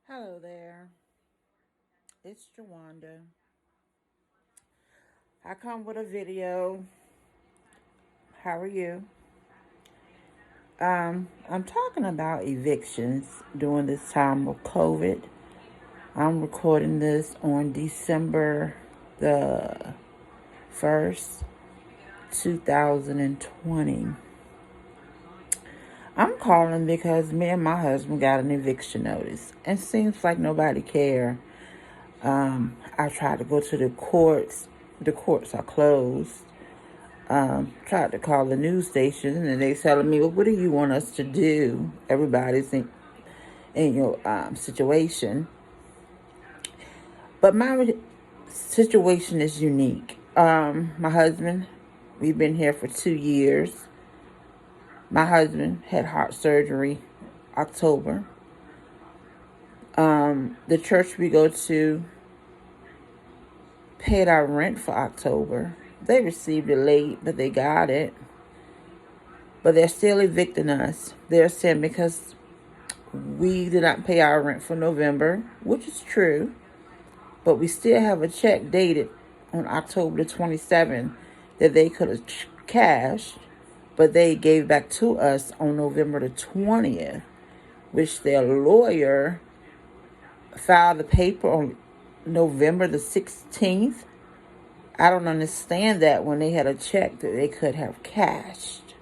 Hello there, it's Jawanda. I come with a video. How are you? I'm talking about evictions during this time of COVID. I'm recording this on December the 1st, 2020. I'm calling because me and my husband got an eviction notice. And seems like nobody care. I tried to go to the courts. The courts are closed. Tried to call the news station and they telling me, well, what do you want us to do? Everybody's in your situation. But my situation is unique. My husband, we've been here for 2 years. My husband had heart surgery October. The church we go to paid our rent for October. They received it late, but they got it. But they're still evicting us. They're saying because we did not pay our rent for November, which is true, but we still have a check dated on October the 27th that they could have cashed, but they gave back to us on November the 20th, which their lawyer filed the paper on November the 16th. I don't understand that when they had a check that they could have cashed.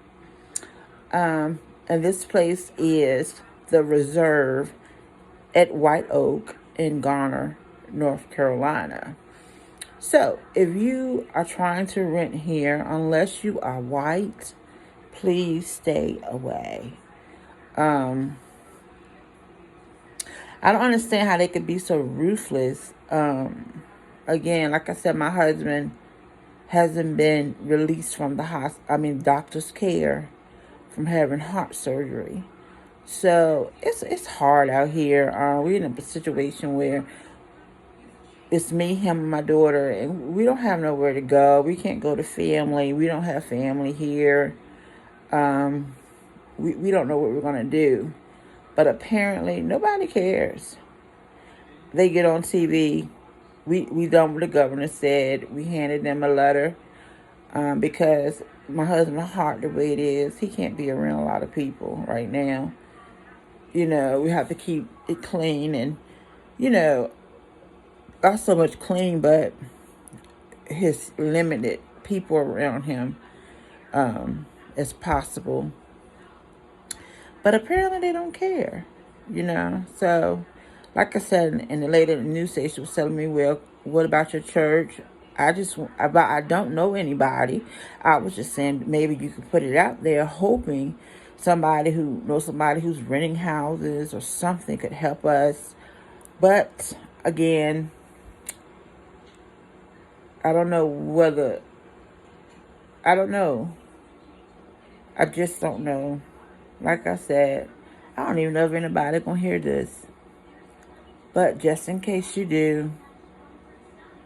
And this place is the Reserve at White Oak in Garner, North Carolina. So if you are trying to rent here, unless you are white, please stay away. I don't understand how they could be so ruthless. Again, like I said, my husband hasn't been released from the doctor's care from having heart surgery. So it's hard out here. We're in a situation where it's me, him, and my daughter, and we don't have nowhere to go. We can't go to family. We don't have family here. We don't know what we're going to do. But apparently, nobody cares. They get on TV. We done what the governor said. We handed them a letter because my husband's heart, the way it is, he can't be around a lot of people right now. You know, we have to keep it clean and, you know, not so much clean, but his limited people around him as possible. But apparently they don't care, you know. So, like I said, and the lady at the news station was telling me, well, what about your church? I don't know anybody. I was just saying maybe you could put it out there, hoping somebody who knows somebody who's renting houses or something could help us. But again, I don't know. I just don't know. Like I said, I don't even know if anybody gonna hear this. But just in case you do,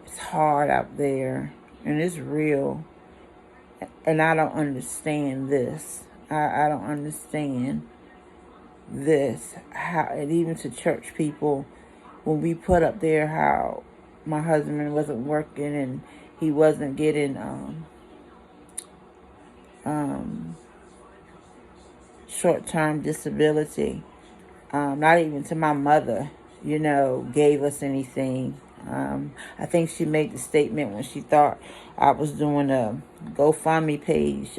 it's hard out there and it's real. And I don't understand this. I don't understand this. How, and even to church people, when we put up there how my husband wasn't working and he wasn't getting short-term disability, not even to my mother, gave us anything. I think she made the statement when she thought I was doing a GoFundMe page.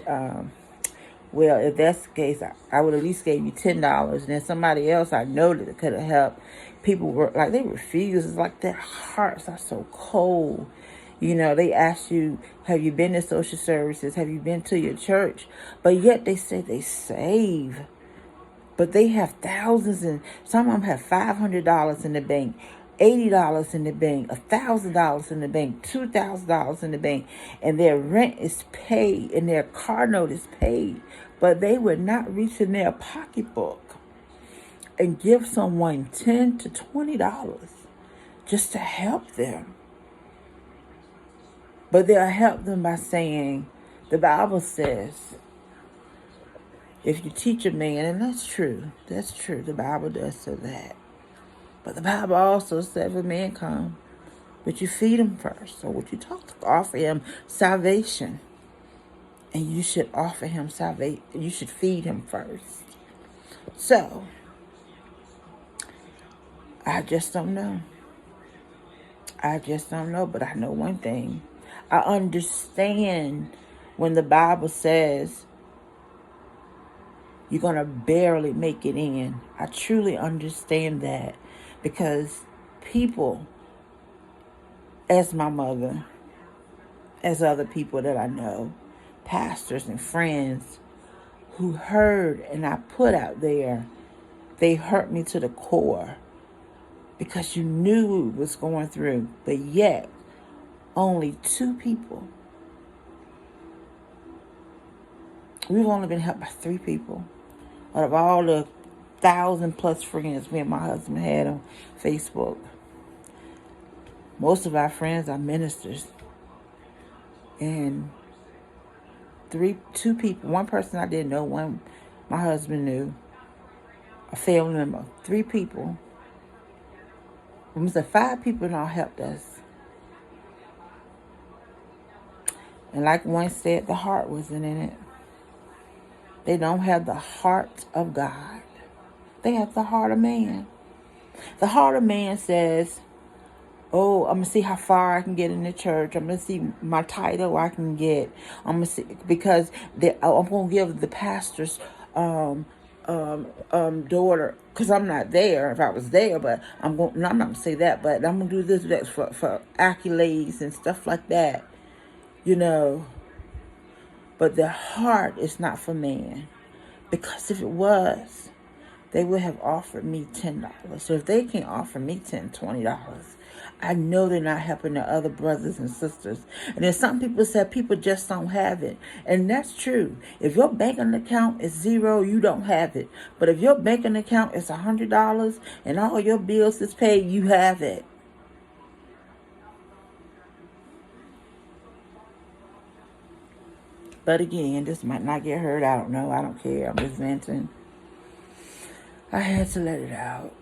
Well, if that's the case, I would at least gave you $10. And then somebody else I know that could have helped. People were like, they refuse. It's like their hearts are so cold. They ask you, have you been to social services? Have you been to your church? But yet they say they save. But they have thousands, and some of them have $500 in the bank, $80 in the bank, $1,000 in the bank, $2,000 in the bank, and their rent is paid and their car note is paid. But they would not reach in their pocketbook and give someone $10 to $20 just to help them. But they'll help them by saying, the Bible says, if you teach a man, and that's true, the Bible does say that. But the Bible also said, if a man come, would you feed him first? Or would you offer him salvation? And you should offer him salvation. You should feed him first. So, I just don't know. I just don't know. But I know one thing. I understand when the Bible says you're going to barely make it in. I truly understand that. Because people, as my mother, as other people that I know, pastors and friends who heard and I put out there, they hurt me to the core because you knew what was going through, but yet only 2 people. We've only been helped by 3 people out of all the 1,000+ friends me and my husband had on Facebook. Most of our friends are ministers, and 2 people. One person I didn't know, one my husband knew, a family member. 3 people. We said 5 people now helped us. And like one said, the heart wasn't in it. They don't have the heart of God. They have the heart of man. The heart of man says, oh, I'm going to see how far I can get in the church. I'm going to see my title I can get. I'm going to see, because I'm going to give the pastor's daughter, because I'm not there. If I was there, but I'm not going to say that, but I'm going to do this for accolades and stuff like that, you know. But their heart is not for man. Because if it was, they would have offered me $10. So if they can offer me $10, $20, I know they're not helping their other brothers and sisters. And then some people said people just don't have it. And that's true. If your banking account is 0, you don't have it. But if your banking account is $100 and all your bills is paid, you have it. But again, this might not get heard. I don't know. I don't care. I'm just venting. I had to let it out.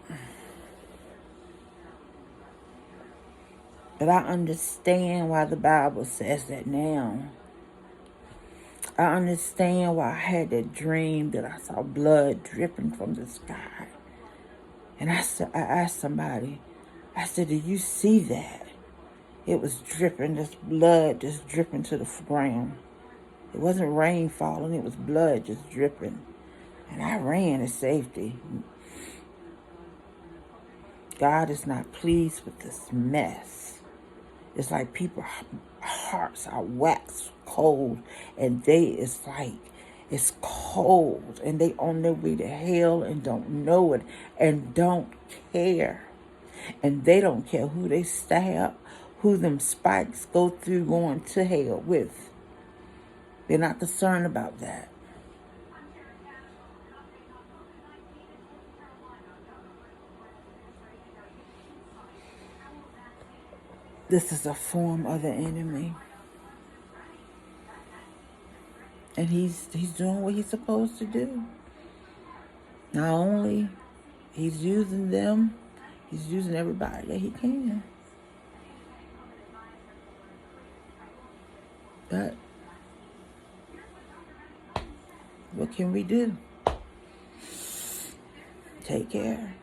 But I understand why the Bible says that now. I understand why I had that dream that I saw blood dripping from the sky. And I asked somebody, I said, did you see that? It was dripping, this blood just dripping to the ground. It wasn't rain falling, it was blood just dripping. And I ran to safety. God is not pleased with this mess. It's like people's hearts are wax cold, and it's cold, and they on their way to hell and don't know it and don't care. And they don't care who they stab, who them spikes go through going to hell with. They're not concerned about that. This is a form of the enemy. And he's doing what he's supposed to do. Not only he's using them, he's using everybody that he can. But what can we do? Take care.